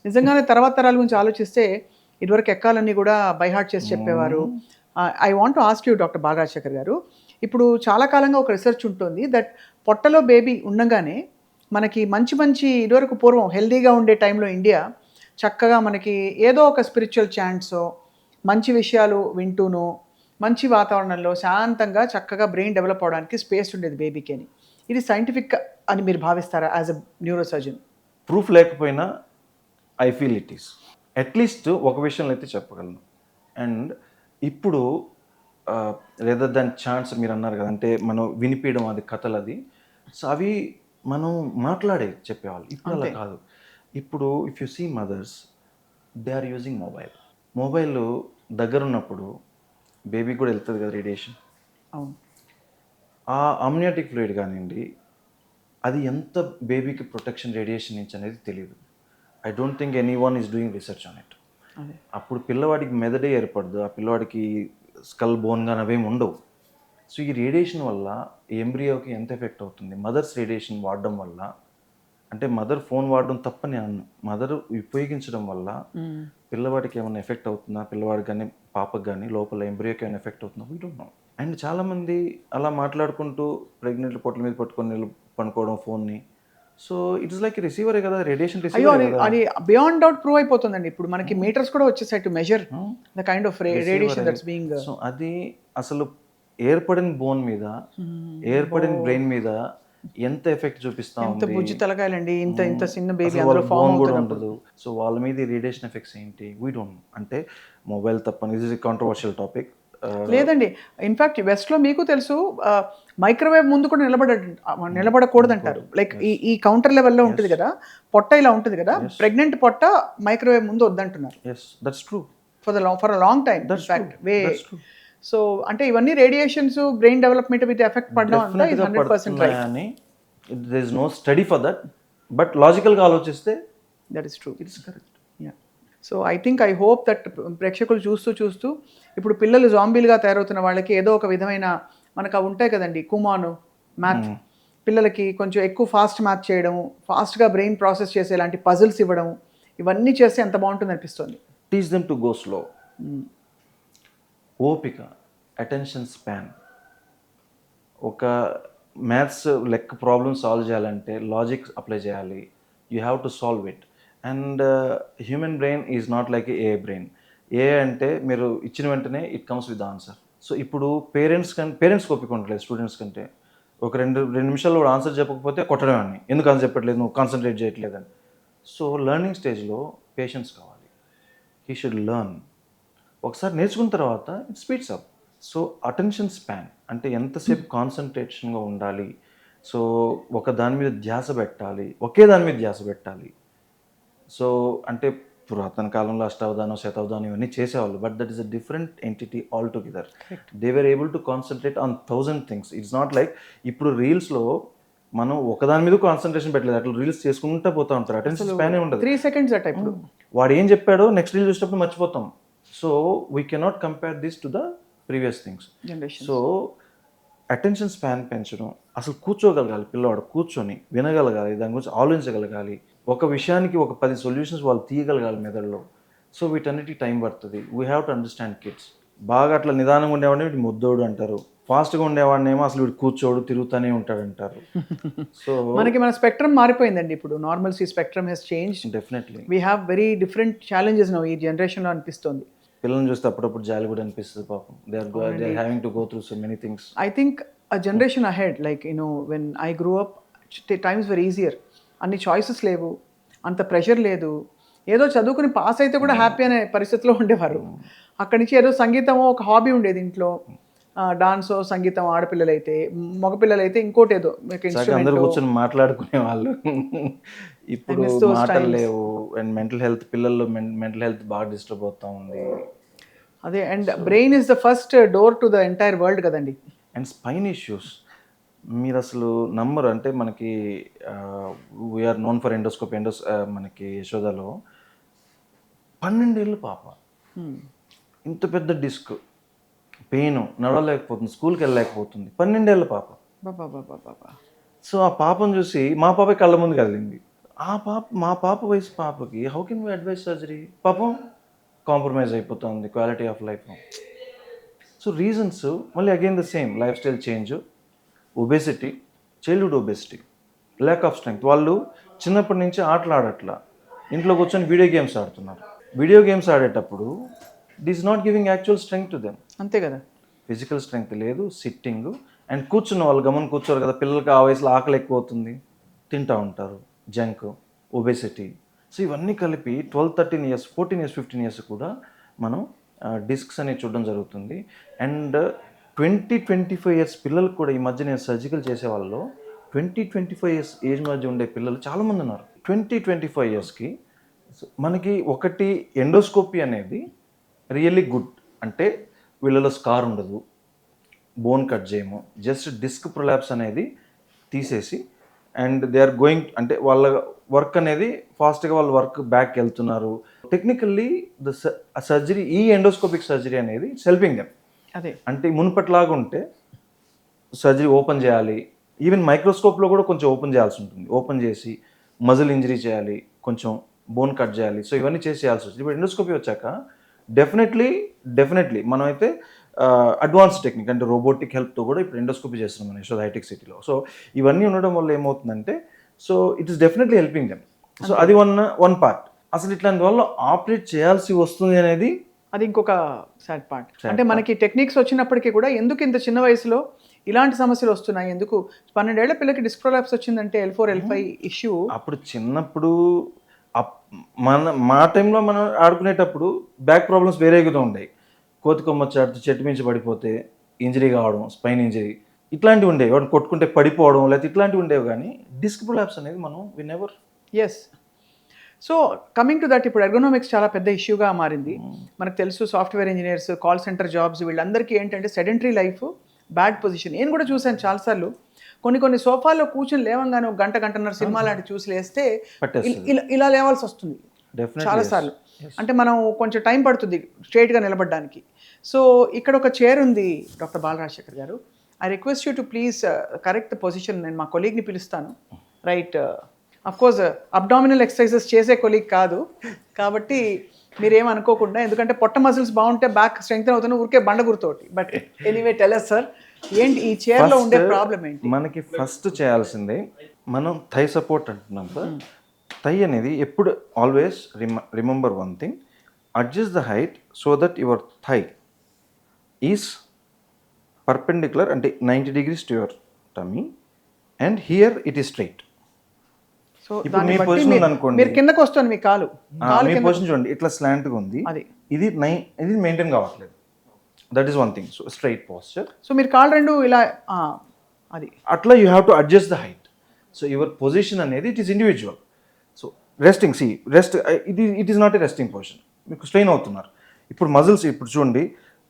నిజంగానే తర్వాత తరాల గురించి ఆలోచిస్తే ఇదివరకు ఎక్కాలన్నీ కూడా బై హార్ట్ చేసి చెప్పేవారు. I want to ask you doctor Balarajasekhar గారు. ఇప్పుడు చాలా కాలంగా ఒక రిసర్చ్ ఉంటుంది దట్ పొట్టలో బేబీ ఉండగానే మనకి మంచి మంచి ఇదివరకు పూర్వం హెల్తీగా ఉండే టైంలో ఇండియా చక్కగా మనకి ఏదో ఒక స్పిరిచువల్ చాంట్సో మంచి విషయాలు వింటూనో మంచి వాతావరణంలో శాంతంగా చక్కగా బ్రెయిన్ డెవలప్ అవడానికి స్పేస్ ఉండేది బేబీకి అని. ఇది సైంటిఫిక్ అని మీరు భావిస్తారా as a neuro surgeon? Proof లేకపోయినా I feel it is. At least ఒక విషయంలో అయితే చెప్పగలను. అండ్ ఇప్పుడు రేదర్ దాన్ ఛాన్స్ మీరు అన్నారు కదా, అంటే మనం వినిపించడం అది కథలు అది. సో అవి మనం మాట్లాడే చెప్పేవాళ్ళు. ఇప్పుడు అలా అంతే. కాదు. ఇప్పుడు if you see mothers, they are using mobile. Mobile దగ్గరున్నప్పుడు బేబీకి కూడా వెళ్తుంది కదా రేడియేషన్. అవును. ఆ అమ్నియాటిక్ ఫ్లూయిడ్ కానివ్వండి, అది ఎంత బేబీకి ప్రొటెక్షన్ రేడియేషన్ నుంచి అనేది తెలియదు. I don't think any one is doing research on it. అదే. అప్పుడు పిల్లవాడికి మెదడే ఏర్పడదు, ఆ పిల్లవాడికి స్కల్ బోన్ కానీ అవేమి ఉండవు. సో ఈ రేడియేషన్ వల్ల ఎంబ్రియోకి ఎంత ఎఫెక్ట్ అవుతుంది, మదర్స్ రేడియేషన్ వాడడం వల్ల. అంటే మదర్ ఫోన్ వాడడం తప్పని అన్ను, మదర్ ఉపయోగించడం వల్ల పిల్లవాడికి ఏమైనా ఎఫెక్ట్ అవుతుందా, పిల్లవాడికి కానీ పాపకు కానీ లోపల ఎంబ్రియోకి ఏమైనా ఎఫెక్ట్ అవుతుందా, వీ డోంట్ నో. అండ్ చాలామంది అలా మాట్లాడుకుంటూ ప్రెగ్నెంట్ పొట్టల మీద పట్టుకొని పనుకోవడం ఫోన్ని. సో ఇట్స్ లైక్ రిసీవరే కదా, రేడియేషన్ అయ్యో, రిసీవరే అది కదా. అది బియాండ్ డౌట్ ప్రూవ్ అయిపోతుందండి. ఇప్పుడు మనకి మీటర్స్ కూడా వచ్చేసాయి to measure the kind of radiation that's being. So అది అసలు ఏర్పడిన బోన్ మీద, ఏర్పడిన బ్రెయిన్ మీద ఎంత ఎఫెక్ట్ చూపిస్తా ఎంత ఉంది. బుజ్జి తలకాయలండి, ఇంత ఇంత చిన్న బేబీ అసలు అందులో వాళ్ళ ఫామ్ బోన్ కూడా అవుతున్నప్పుడు. ఉండదు. సో వాళ్ళ మీద ఈ రేడియేషన్ ఎఫెక్ట్స్ ఏంటి, వీ డోంట్ నో. అంటే మొబైల్ తప్పని, ఇది కాంట్రవర్షియల్ టాపిక్. లేదండి, ఇన్ఫాక్ట్ వెస్ట్లో మీకు తెలుసు మైక్రోవేవ్ ముందు కూడా నిలబడకూడదు అంటారు. లైక్ ఈ కౌంటర్ లెవెల్లో ఉంటుంది కదా, పొట్ట ఇలా ఉంటుంది కదా, ప్రెగ్నెంట్ పొట్ట మైక్రోవేవ్ ముందు వద్దంటున్నారు yes, that's true. For a long time That's in fact true. Way. That's true. So అంటే ఇవన్నీ రేడియేషన్స్ బ్రెయిన్ డెవలప్మెంట్ మీద ఎఫెక్ట్ పడడం అంతా ఇది 100% రైట్. అని there is no study for that, but లాజికల్గా ఆలోచిస్తే that is true. It's correct. So I hope that ప్రేక్షకులు చూస్తూ చూస్తూ ఇప్పుడు పిల్లలు జాంబీలుగా తయారవుతున్న వాళ్ళకి ఏదో ఒక విధమైన మనకు అవి ఉంటాయి కదండి, కుమాను మ్యాథ్, పిల్లలకి కొంచెం ఎక్కువ ఫాస్ట్ మ్యాథ్ చేయడం, ఫాస్ట్గా బ్రెయిన్ ప్రాసెస్ చేసేలాంటి పజిల్స్ ఇవ్వడం, ఇవన్నీ చేస్తే ఎంత బాగుంటుంది అనిపిస్తుంది. Teach them to go slow. ఓపిక, అటెన్షన్ స్పాన్. ఒక మ్యాథ్స్ లెక్క ప్రాబ్లమ్ సాల్వ్ చేయాలంటే లాజిక్ అప్లై చేయాలి. You have to solve it. And human brain is not like a brain. A అంటే మీరు ఇచ్చిన వెంటనే it comes with answer. So ఇప్పుడు పేరెంట్స్కి ఓపిక ఉండలేదు స్టూడెంట్స్ కంటే. ఒక రెండు నిమిషాల్లో కూడా ఆన్సర్ చెప్పకపోతే కొట్టడమని, ఎందుకు ఆన్సర్ చెప్పట్లేదు, నువ్వు కాన్సన్ట్రేట్ చేయట్లేదని. సో లెర్నింగ్ స్టేజ్లో పేషెన్స్ కావాలి. He should learn. ఒకసారి నేర్చుకున్న తర్వాత it speeds up. So attention span అంటే ఎంతసేపు కాన్సన్ట్రేషన్గా ఉండాలి. సో ఒక దాని మీద ధ్యాస పెట్టాలి, ఒకే దాని మీద ధ్యాస పెట్టాలి. సో అంటే పురాతన కాలంలో అష్టావధానం శతావధానం ఇవన్నీ చేసేవాళ్ళు, but that is a different entity all together. They were able to concentrate on 1000 things. It's not like ఇప్పుడు రీల్స్లో మనం ఒకదాని మీద కాన్సన్ట్రేషన్ పెట్టలేదు, అట్లా రీల్స్ చేసుకుంటూ పోతూ ఉంటారు. అటెన్షన్ స్పానే ఉండదు. 3 seconds అట ఇప్పుడు. వాడు ఏం చెప్పాడో నెక్స్ట్ రీల్ చూసినప్పుడు మర్చిపోతాం. So we cannot compare this to the previous things. So attention span పెంచడం, అసలు కూర్చోగలగాలి పిల్లవాడు, కూర్చొని వినగలగాలి, దాని గురించి ఆలోచించగలగాలి, ఒక విషయానికి ఒక 10 సొల్యూషన్స్ వాళ్ళు తీయగలగాలి మెదడులో. సో వీటన్నిటికి టైం పడుతుంది. We have to understand kids. బాగా అట్లా నిదానంగా ఉండేవాడిని వీటి ముద్దోడు అంటారు, ఫాస్ట్గా ఉండేవాడిని ఏమో అసలు వీడు కూర్చోడు తిరుగుతూనే ఉంటాడు అంటారు. సో మనకి మన స్పెక్ట్రమ్ మారిపోయిందండి ఇప్పుడు. Normalcy spectrum has changed. Definitely we have very different challenges now ఈ జనరేషన్లో అనిపిస్తుంది. పిల్లల్ని చూస్తే అప్పుడప్పుడు జాలి కూడా అనిపిస్తుంది పాపం. They are having to go through so many things. I think a generation ahead, like, when I grew up, times were easier. అన్ని చాయిసెస్ లేవు, అంత ప్రెషర్ లేదు, ఏదో చదువుకుని పాస్ అయితే కూడా హ్యాపీ అనే పరిస్థితిలో ఉండేవారు. అక్కడి నుంచి ఏదో సంగీతమో ఒక హాబీ ఉండేది ఇంట్లో, డాన్సో సంగీతం ఆడపిల్లలైతే, మగపిల్లలైతే ఇంకోటి ఏదో అందరూ కూర్చొని మాట్లాడుకునే వాళ్ళు. ఇప్పుడు మాటలు లేవు. అండ్ మెంటల్ హెల్త్, పిల్లల్లో మెంటల్ హెల్త్ బాగా డిస్టర్బ్ అవుతా ఉంది. అదే, and brain is the first door to the entire world కదండి. అండ్ స్పైన్ ఇష్యూస్ మీరు అసలు నమ్మరు. అంటే మనకి వీఆర్ నోన్ ఫర్ ఎండోస్కోప్. మనకి యశోదలో 12 ఏళ్ళ పాప, ఇంత పెద్ద డిస్క్ పెయిన్, నడవలేకపోతుంది, స్కూల్కి వెళ్ళలేకపోతుంది, 12 ఏళ్ళ పాప. బాబా. సో ఆ పాపను చూసి మా పాప కళ్ళ ముందు కదిలింది. మా పాప వయసు పాపకి how can we advise surgery? పాపం కాంప్రమైజ్ అయిపోతుంది quality of life. So reasons మళ్ళీ again the same life style change, obesity, childhood obesity, lack of strength. వాళ్ళు చిన్నప్పటి నుంచి ఆటలు ఆడట్లా, ఇంట్లో కూర్చొని వీడియో గేమ్స్ ఆడుతున్నారు. వీడియో గేమ్స్ ఆడేటప్పుడు it is not giving actual strength to them. అంతే కదా. ఫిజికల్ స్ట్రెంగ్త్ లేదు, సిట్టింగ్ అండ్ కూర్చున్న వాళ్ళు గమని కూర్చోరు కదా. పిల్లలకి ఆ వయసులో ఆకలి ఎక్కువ అవుతుంది, తింటూ ఉంటారు, జంక్, ఒబేసిటీ. సో ఇవన్నీ కలిపి 12, 13 ఇయర్స్, 14 ఇయర్స్, 15 ఇయర్స్ కూడా మనం డిస్క్స్ అనేవి చూడడం జరుగుతుంది. అండ్ 20-25 ఇయర్స్ పిల్లలకు కూడా ఈ మధ్య నేను సర్జికల్ చేసే వాళ్ళలో 20-25 ఇయర్స్ ఏజ్ మధ్య ఉండే పిల్లలు చాలామంది ఉన్నారు. 20-25 ఇయర్స్కి మనకి ఒకటి ఎండోస్కోపీ అనేది రియల్లీ గుడ్. అంటే వీళ్ళలో స్కార్ ఉండదు, బోన్ కట్ చేయము, జస్ట్ డిస్క్ ప్రొలాప్స్ అనేది తీసేసి అండ్ దే ఆర్ గోయింగ్, అంటే వాళ్ళ వర్క్ అనేది ఫాస్ట్గా వాళ్ళ వర్క్ బ్యాక్ వెళ్తున్నారు. టెక్నికల్లీ ద సర్జరీ, ఈ ఎండోస్కోపిక్ సర్జరీ అనేది ఇట్స్ హెల్పింగ్ దెమ్. అదే అంటే మునుపట్లాగా ఉంటే సర్జరీ ఓపెన్ చేయాలి, ఈవెన్ మైక్రోస్కోప్లో కూడా కొంచెం ఓపెన్ చేయాల్సి ఉంటుంది. ఓపెన్ చేసి మజిల్ ఇంజరీ చేయాలి, కొంచెం బోన్ కట్ చేయాలి. సో ఇవన్నీ చేసి చేయాల్సి వస్తుంది. ఇప్పుడు ఎండోస్కోపీ వచ్చాక డెఫినెట్లీ మనమైతే అడ్వాన్స్ టెక్నిక్ అంటే రోబోటిక్ హెల్ప్తో కూడా ఇప్పుడు ఎండోస్కోపీ చేస్తున్నాం మన యశోద హైటెక్ సిటీలో. సో ఇవన్నీ ఉండడం వల్ల ఏమవుతుందంటే so it is definitely helping them. So అది వన్ పార్ట్. అసలు ఇట్లాంటి వల్ల ఆపరేట్ చేయాల్సి వస్తుంది అనేది అది ఇంకొక సాడ్ పార్ట్. అంటే మనకి టెక్నిక్స్ వచ్చినప్పటికీ కూడా ఎందుకు ఇంత చిన్న వయసులో ఇలాంటి సమస్యలు వస్తున్నాయి? ఎందుకు 12 ఏళ్ల పిల్లకి డిస్క్ ప్రొలాప్స్ వచ్చిందంటే L4, L5 ఇష్యూ. అప్పుడు చిన్నప్పుడు మా టైంలో మనం ఆడుకునేటప్పుడు బ్యాక్ ప్రాబ్లమ్స్ వేరేగా ఉండేవి. కోతి కొమ్మచ్చి ఆడుతూ చెట్టు మించి పడిపోతే ఇంజరీ కావడం, స్పైన్ ఇంజరీ, ఇట్లాంటివి ఉండేవి. వాడు కొట్టుకుంటే పడిపోవడం, లేకపోతే ఇట్లాంటివి ఉండేవి. కానీ డిస్క్ ప్రొలాప్స్ అనేది మనం we never. Yes. So coming to that, ఇప్పుడు ఎర్గోనామిక్స్ చాలా పెద్ద ఇష్యూగా మారింది. మనకు తెలుసు software engineers, call centre jobs, వీళ్ళందరికీ ఏంటంటే సెడెంటరీ లైఫ్, బ్యాడ్ పొజిషన్. నేను కూడా చూశాను చాలాసార్లు. కొన్ని సోఫాల్లో కూర్చొని లేవంగానే ఒక గంటన్నర సినిమా లాంటి చూసి లేస్తే ఇలా లేవాల్సి వస్తుంది చాలాసార్లు. అంటే మనం కొంచెం టైం పడుతుంది స్ట్రైట్గా నిలబడడానికి. సో ఇక్కడ ఒక చైర్ ఉంది డాక్టర్ బాలరాజశేఖర్ గారు. I request you to please correct the position. నేను మా కొలీగ్ని పిలుస్తాను. రైట్, అఫ్కోర్స్ అబ్డామినల్ ఎక్సర్సైజెస్ చేసే కొలీగ్ కాదు కాబట్టి మీరేమనుకోకుండా, ఎందుకంటే పొట్ట మజిల్స్ బాగుంటే బ్యాక్ స్ట్రెంగ్త్ అవుతుంది, ఊరికే బండ గుర్తోటి. But anyway tell us sir, ఏంటి ఈ చైర్లో ఉండే ప్రాబ్లం ఏంటి? మనకి ఫస్ట్ చేయాల్సిందే, మనం థై సపోర్ట్ అంటున్నాం సార్. థై అనేది ఎప్పుడు always remember one thing, adjust the height so that your thigh is perpendicular, అంటే 90 degrees to your tummy, and here it is straight. So ఇప్పుడు మీ పొజిషన్ ఉంది అనుకోండి, మీరు కిందకు వస్తుంది మీ కాలు మీ పొజిషన్ చూడండి, ఇట్లా స్లాంట్గా ఉంది, ఇది మెయింటైన్ కావట్లేదు. That is one thing. So straight posture. So మీరు కాళ్ళు రెండు ఇలా అది అట్లా you have to adjust the height. So your position అనేది it is individual. So resting, it is not a resting position. మీకు స్ట్రెయిన్ అవుతున్నారు. ఇప్పుడు మజిల్స్ ఇప్పుడు చూడండి,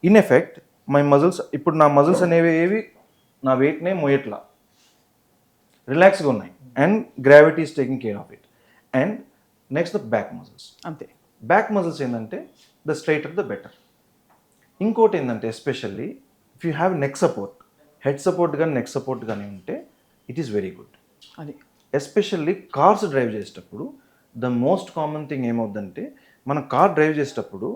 ఇన్ ఎఫెక్ట్ మై మజిల్స్, ఇప్పుడు నా మజిల్స్ అనేవి ఏవి నా వెయిట్నే మోయట్లా, రిలాక్స్గా ఉన్నాయి. And gravity is taking care of it. And next the back muscles. అంతే. బ్యాక్ మజిల్స్ ఏంటంటే ద స్ట్రైటర్ ద బెటర్. ఇంకోటి ఏంటంటే especially if you have neck support, head support కానీ నెక్ సపోర్ట్ కానీ ఉంటే ఇట్ ఈస్ వెరీ గుడ్. అది especially cars drive చేసేటప్పుడు the most common thing ఏమవుతుందంటే, మనం కార్ డ్రైవ్ చేసేటప్పుడు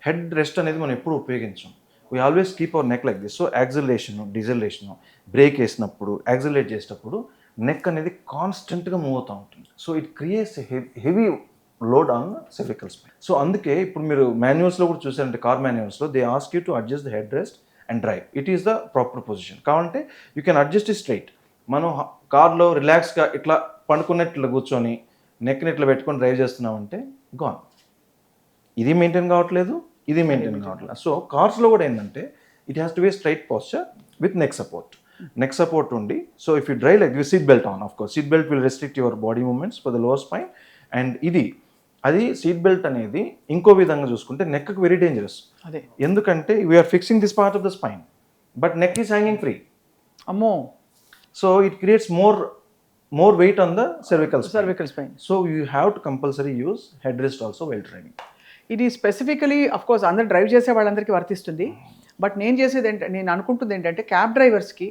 హెడ్ రెస్ట్ అనేది మనం ఎప్పుడు ఉపయోగించాం. We always keep our neck like this. So acceleration, deceleration, brake వేసినప్పుడు, యాక్సిలరేట్ చేసేటప్పుడు నెక్ అనేది కాన్స్టెంట్గా మూవ్ అవుతూ ఉంటుంది. So it creates heavy load on cervical spine. So అందుకే ఇప్పుడు మీరు మాన్యువల్స్లో కూడా చూసారంటే, కార్ మాన్యువల్స్లో they ask you to adjust the head rest and drive. It is the proper position. కావాలంటే you can adjust it straight. మనం కార్లో రిలాక్స్గా ఇట్లా పండుకున్నట్లు కూర్చొని నెక్ని ఇట్లా పెట్టుకొని డ్రైవ్ చేస్తున్నామంటే గాన్. ఇది మెయింటైన్ కావట్లేదు, ఇది మెయింటైన్ కావట్లేదు. సో కార్స్లో కూడా ఏంటంటే it has to be straight posture with neck support. Neck support ఉండి, so if you drive like seat belt on, of course seat belt will restrict your body movements for the lower spine. And అది seat belt అనేది ఇంకో విధంగా చూసుకుంటే నెక్కి very dangerous. అదే, ఎందుకంటే we are fixing this part of the spine but neck is hanging free. అమ్మో. So it creates more weight on the cervical spine. So you have to compulsory use headrest also while driving. ఇది specifically of course అందరు drive చేసే వాళ్ళందరికీ వర్తిస్తుంది. But నేను అనుకుంటుంది ఏంటంటే cab డ్రైవర్స్కి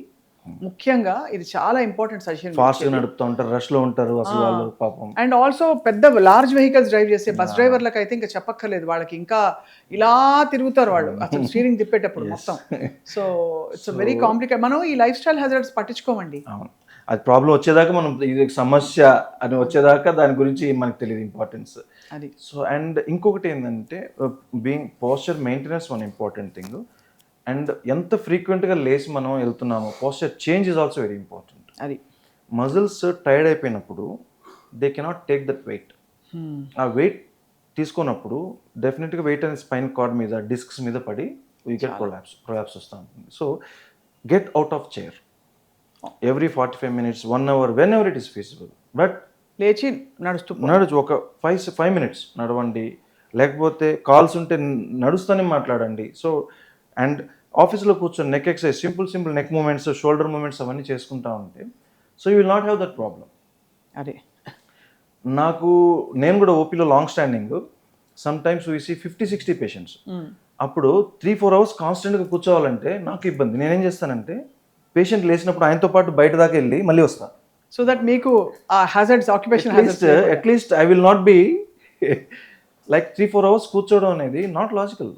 ముఖ్యంగా ఇది చాలా ఇంపార్టెంట్ సజెషన్. ఫాస్ట్గా నడుపుతూ ఉంటారు, రష్లో ఉంటారు అసలు వాళ్ళు పాపం. అండ్ ఆల్సో పెద్ద లార్జ్ వెహికల్స్ డ్రైవ్ చేసే బస్ డ్రైవర్లకు అయితే ఇంకా చెప్పక్కర్లేదు, వాళ్ళకి ఇంకా ఇలా తిరుగుతారు వాళ్ళు అసలు స్టీరింగ్ తిప్పేటప్పుడు మొత్తం. So it's very complicate. మనం ఈ లైఫ్ స్టైల్ హజార్డ్స్ పట్టించుకోమండి. అవును, అది ప్రాబ్లం వచ్చేదాకా మనం ఇది సమస్య అని వచ్చేదాకా దాని గురించి మనకు తెలియదు ఇంపార్టెన్స్ అది. సో అండ్ ఇంకొకటి ఏంటంటే being posture maintenance one important thing. And ఎంత ఫ్రీక్వెంట్గా లేచి మనం వెళ్తున్నామో posture change is also very important. అది మజిల్స్ టైర్డ్ అయిపోయినప్పుడు they cannot take that weight. ఆ వెయిట్ తీసుకున్నప్పుడు డెఫినెట్గా వెయిట్ అనేది స్పైన్ కార్డ్ మీద డిస్క్స్ మీద పడి వీ గెట్ ప్రొలాప్స్ వస్తూ ఉంటుంది. So get out of chair every 45 minutes 1 hour when ever it is feasible. But లేచి నడచు ఒక 5 minutes నడవండి, లేకపోతే కాల్స్ ఉంటే నడుస్తూనే మాట్లాడండి. సో అండ్ ఆఫీస్లో కూర్చొని neck exercise simple neck movements shoulder movements అవన్నీ చేసుకుంటా ఉంటే so you will not have that problem. అదే నేను కూడా ఓపీలో long standing sometimes we see 50-60 patients. అప్పుడు 3-4 hours కాన్స్టెంట్గా కూర్చోవాలంటే నాకు ఇబ్బంది. నేనేం చేస్తానంటే పేషెంట్ లేచినప్పుడు ఆయనతో పాటు బయట దాకా వెళ్ళి మళ్ళీ వస్తాను. సో దట్ మీకు ఆ hazards occupation at least I will not be like 3-4 hours కూర్చోవడం అనేది నాట్ లాజికల్.